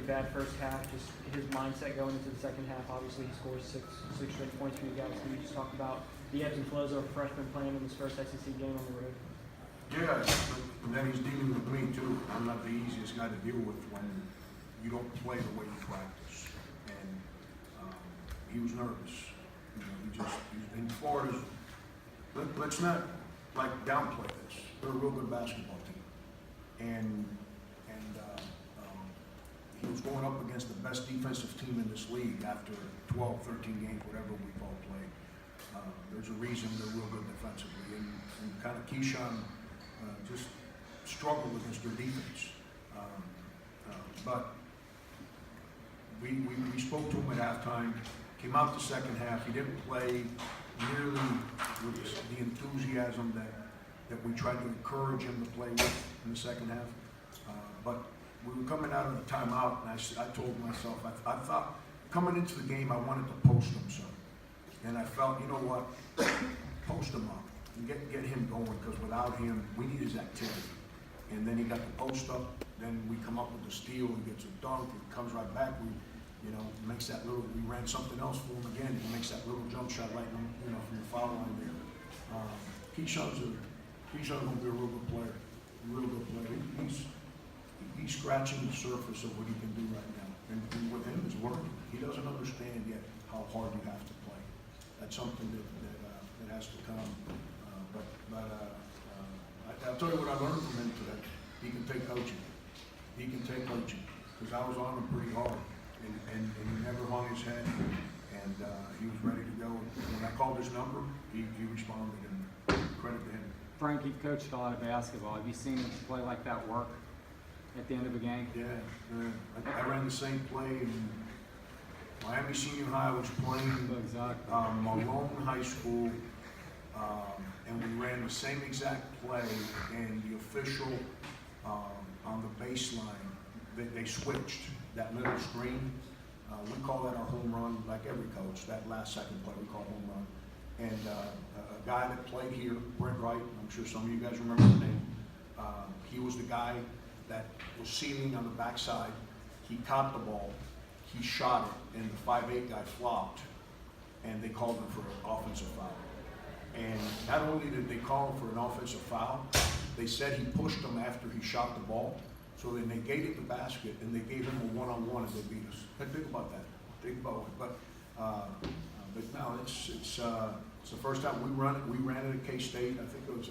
bad first half. Just his mindset going into the second half. Obviously, he scores six straight points for you guys. Can you just talk about the ebbs and flows of a freshman playing in his first SEC game on the road? Yeah, and then he's dealing with me too. I'm not the easiest guy to deal with when you don't play the way you practice. And he was nervous. You know, he's in Florida's. Let's not like downplay this. They're a real good basketball team, and he was going up against the best defensive team in this league after 12, 13 games, whatever we've all played. There's a reason they're real good defensively, and kind of Keyshawn just struggled against their defense. But we spoke to him at halftime, came out the second half. He didn't play nearly with the enthusiasm that we tried to encourage him to play with in the second half. But we were coming out of the timeout, and I told myself, I thought coming into the game, I wanted to post him some. And I felt, you know what, post him up and get him going, because without him, we need his activity. And then he got the post up, then we come up with the steal, he gets a dunk, he comes right back, we makes that little, we ran something else for him again, he makes that little jump shot right from the foul line there. Keyshawn's gonna be a real good player, He's scratching the surface of what he can do right now. And with him, it's working. He doesn't understand yet how hard you have to play. That's something that has to come. I'll tell you what I learned from him today. He can take coaching. Because I was on him pretty hard. And he never hung his head. And he was ready to go. When I called his number, he responded, and credit to him. Frank, you've coached a lot of basketball. Have you seen him play like that work at the end of a game? Yeah. I ran the same play in Miami Senior High. I was playing Exactly. Malone High School, and we ran the same exact play, and the official on the baseline, they switched that little screen. We call that our home run, like every coach, that last second play we call home run. And a guy that played here, Brent Wright, I'm sure some of you guys remember the name, he was the guy that was sealing on the backside. He caught the ball, he shot it, and the 5'8" guy flopped, and they called him for an offensive foul. And not only did they call him for an offensive foul, they said he pushed him after he shot the ball, so they negated the basket, and they gave him a one-on-one and they beat us. Think about that. Think about it. But no, it's the first time we ran it at K-State. I think it was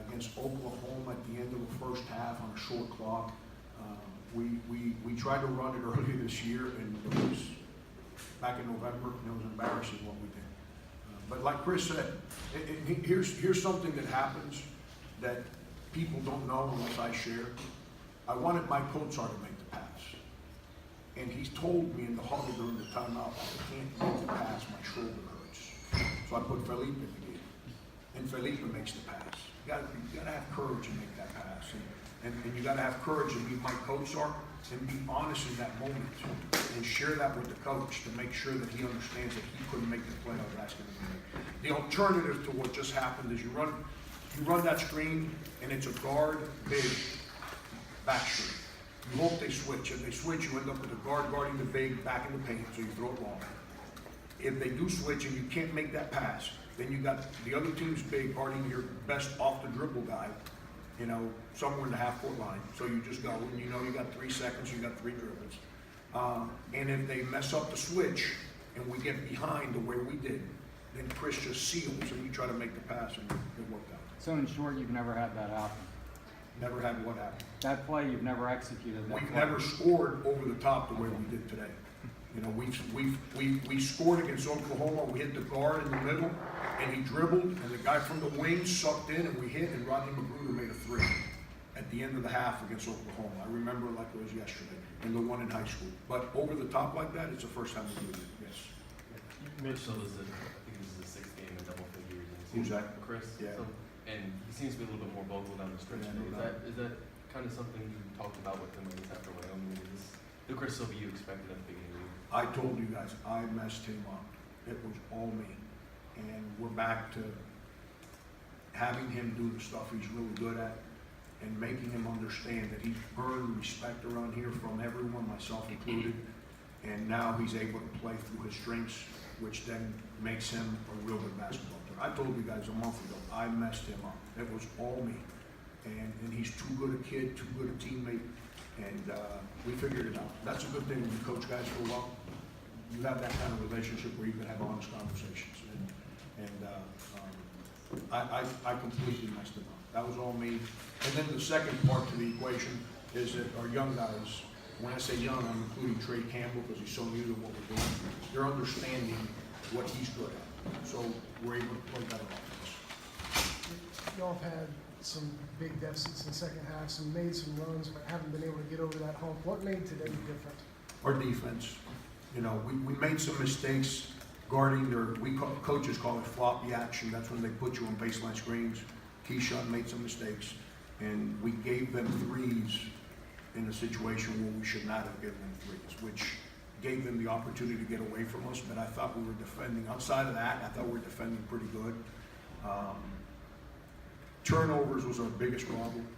against Oklahoma at the end of the first half on a short clock. We tried to run it earlier this year, and it was back in November, and it was embarrassing what we did. But like Chris said, here's something that happens that people don't know unless I share. I wanted Mike Kotsar to make the pass. And he's told me in the huddle during the timeout, I can't make the pass, my shoulder hurts. So I put Felipe in the game. And Felipe makes the pass. You gotta have courage to make that pass. And you gotta have courage to be Mike Kotsar and be honest in that moment and share that with the coach to make sure that he understands that he couldn't make the play I was asking him to make. The alternative to what just happened is you run that screen and it's a guard, big, back screen. You hope they switch. If they switch, you end up with a guard guarding the big, back in the paint, so you throw it long. If they do switch and you can't make that pass, then you got the other team's big guarding your best off the dribble guy, somewhere in the half-court line. So you just go, and you got 3 seconds, you got 3 dribbles. And if they mess up the switch and we get behind the way we did, then Chris just seals and you try to make the pass, and it worked out. So in short, you've never had that happen? Never had what happen. That play, you've never executed that We've play. never scored over the top the way we did today. We scored against Oklahoma. We hit the guard in the middle, and he dribbled, and the guy from the wing sucked in, and we hit, and Rodney Magruder made a 3 at the end of the half against Oklahoma. I remember it like it was yesterday, and the one in high school. But over the top like that, it's the first time we did it. Yes. You mentioned I think this is the 6th game in double figures. Who's that? Chris. Yeah. So, and he seems to be a little bit more vocal down the stretch. Yeah, no doubt. Is that kind of something you talked about with him after Wyoming? Is the Chris Silva you expected at the beginning of the year? I told you guys, I messed him up. It was all me. And we're back to having him do the stuff he's really good at. and making him understand that he's earned respect around here from everyone, myself included. And now he's able to play through his strengths, which then makes him a real good basketball player. I told you guys a month ago, I messed him up. It was all me. And he's too good a kid, too good a teammate, and we figured it out. That's a good thing when you coach guys for a while. You have that kind of relationship where you can have honest conversations. I completely messed him up. That was all me. And then the second part to the equation is that our young guys, when I say young, I'm including Trey Campbell because he's so new to what we're doing. They're understanding what he's good at. So we're able to play better offense. Y'all have had some big deficits in the second half, some made some runs, but haven't been able to get over that hump. What made today different? Our defense, you know, we made some mistakes guarding their, coaches call it floppy action. That's when they put you on baseline screens. Keyshawn made some mistakes, and we gave them threes in a situation where we should not have given them threes, which gave them the opportunity to get away from us. But I thought we were defending, outside of that, I thought we were defending pretty good. Turnovers was our biggest problem.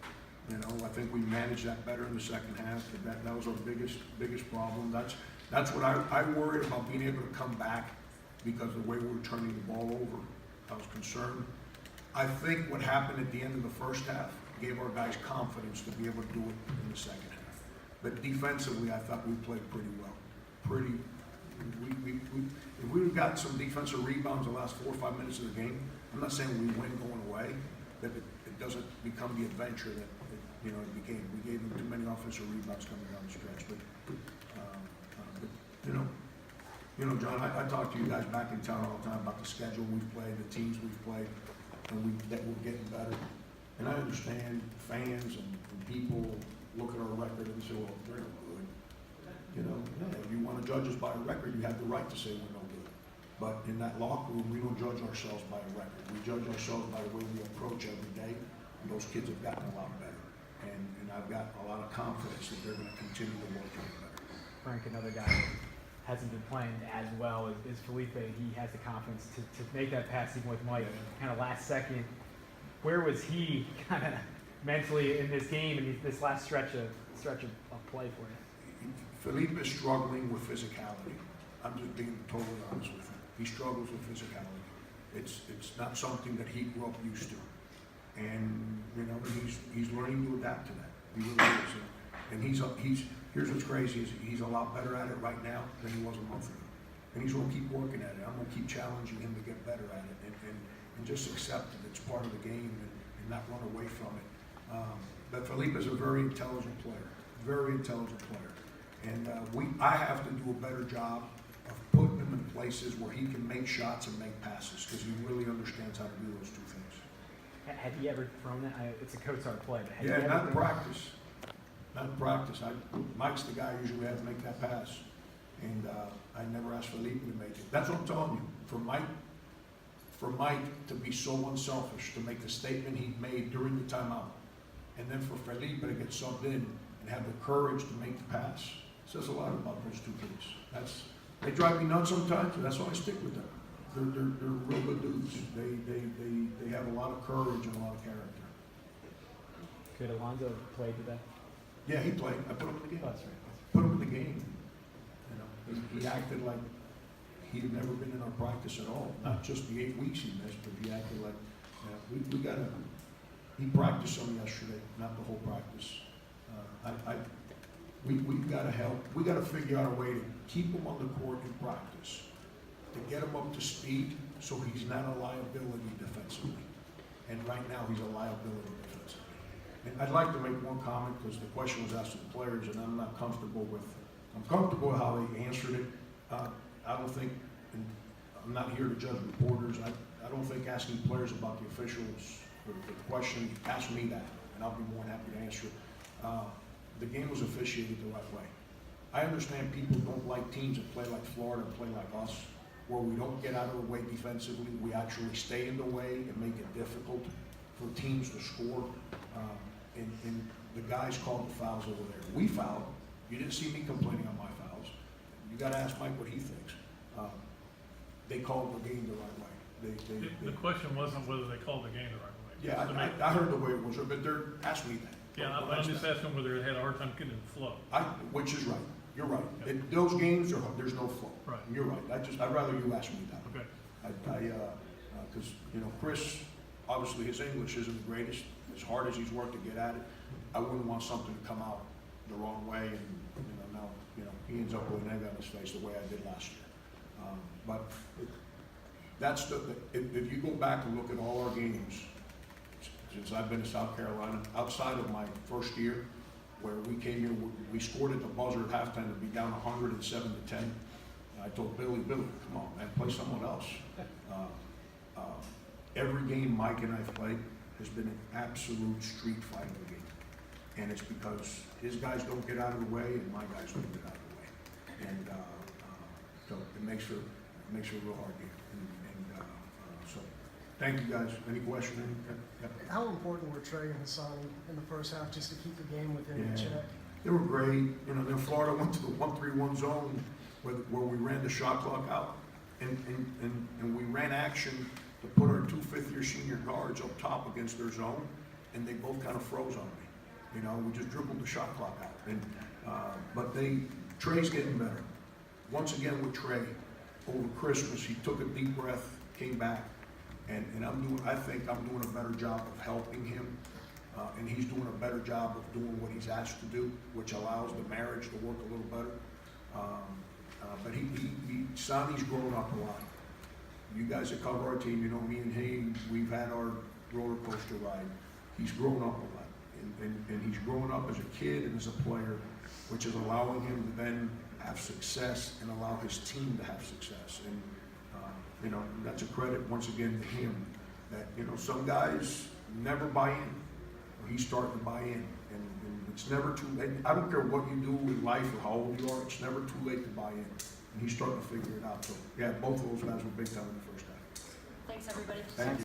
You know, I think we managed that better in the second half. That was our biggest problem. That's what I worried about, being able to come back because of the way we were turning the ball over. I was concerned. I think what happened at the end of the first half gave our guys confidence to be able to do it in the second half. But defensively, I thought we played pretty well. If we would got some defensive rebounds the last 4 or 5 minutes of the game, I'm not saying we win going away, that it doesn't become the adventure that you know it became. We gave them too many offensive rebounds coming down the stretch. But you know, John, I talk to you guys back in town all the time about the schedule we've played, the teams we've played, and that we're getting better. And I understand fans and people look at our record and say, well, we're no good. You know, yeah, if you want to judge us by a record, you have the right to say we're no good. But in that locker room, we don't judge ourselves by a record. We judge ourselves by the way we approach every day. And those kids have gotten a lot better. And I've got a lot of confidence that they're going to continue to work on better. Frank, another guy that hasn't been playing as well as Felipe. He has the confidence to make that pass even with Mike kind of last second. Where was he kind of mentally in this game and this last stretch of play for you? Felipe is struggling with physicality. I'm just being totally honest with him. He struggles with physicality. It's not something that he grew up used to. And, you know, he's learning to adapt to that. He really is. And here's what's crazy is he's a lot better at it right now than he was a month ago. And he's going to keep working at it. I'm going to keep challenging him to get better at it and just accept that it's part of the game and not run away from it. But Felipe is a very intelligent player, very intelligent player. And I have to do a better job of putting him in places where he can make shots and make passes because he really understands how to do those two things. Had he ever thrown that? It's a Coach-Art play, but had he Yeah, ever not in thrown- practice. Not in practice. Mike's the guy who usually has to make that pass. And I never asked Felipe to make it. That's what I'm telling you. For Mike to be so unselfish, to make the statement he made during the timeout, and then for Felipe to get subbed in and have the courage to make the pass, says a lot about those two kids. They drive me nuts sometimes, and that's why I stick with them. They're real good dudes. They have a lot of courage and a lot of character. Could Alonzo play today? Yeah, he played. I put him in the game. Oh, that's right. Put him in the game. You know, he acted like he had never been in our practice at all. Not just the 8 weeks he missed, but he acted like he practiced some yesterday, not the whole practice. We've got to help. We got to figure out a way to keep him on the court in practice, to get him up to speed, so he's not a liability defensively. And right now, he's a liability defensively. And I'd like to make one comment because the question was asked to the players, and I'm comfortable with how they answered it. I don't think, and I'm not here to judge reporters. I don't think asking players about the officials, the question, ask me that, and I'll be more than happy to answer it. The game was officiated the right way. I understand people don't like teams that play like Florida and play like us, where we don't get out of the way defensively. We actually stay in the way and make it difficult for teams to score. And the guys called the fouls over there. We fouled. You didn't see me complaining on my fouls. You got to ask Mike what he thinks. They called the game the right way. The question wasn't whether they called the game the right way. Yeah, I heard the way it was, but they're asking me that. Yeah, Well, I'm that's just that. asking whether it had a hard time getting the flow. Which is right, you're right. Yeah. Those games there's no flow. Right. You're right, I'd rather you ask me that. Okay. Because, Chris, obviously his English isn't the greatest, as hard as he's worked to get at it. I wouldn't want something to come out the wrong way and, now, he ends up with an egg on his face the way I did last year. But that's if you go back and look at all our games, since I've been to South Carolina, outside of my first year, where we came here, we scored at the buzzer at halftime to be down 107-10. I told Billy, come on, man, play someone else. Every game Mike and I've played has been an absolute street fighting game. And it's because his guys don't get out of the way and my guys don't get out of the way. And so it makes it a real hard game. So thank you guys. Any questions? Yep. How important were Trey and Hassani in the first half just to keep the game within Yeah. check? They were great. Then Florida went to the 1-3-1 zone where we ran the shot clock out. And we ran action to put our two fifth-year senior guards up top against their zone, and they both kind of froze on me. We just dribbled the shot clock out. But Trey's getting better. Once again with Trey, over Christmas, he took a deep breath, came back, and I think I'm doing a better job of helping him, and he's doing a better job of doing what he's asked to do, which allows the marriage to work a little better. But Sonny's grown up a lot. You guys that cover our team, me and he, we've had our roller coaster ride. He's grown up a lot, and he's grown up as a kid and as a player, which is allowing him to then have success and allow his team to have success. And that's a credit once again to him. That some guys never buy in. He's starting to buy in, and it's never too late. I don't care what you do in life or how old you are. It's never too late to buy in. And he's starting to figure it out. So yeah, both of those guys were big time in the first half. Thanks, everybody. Thank you.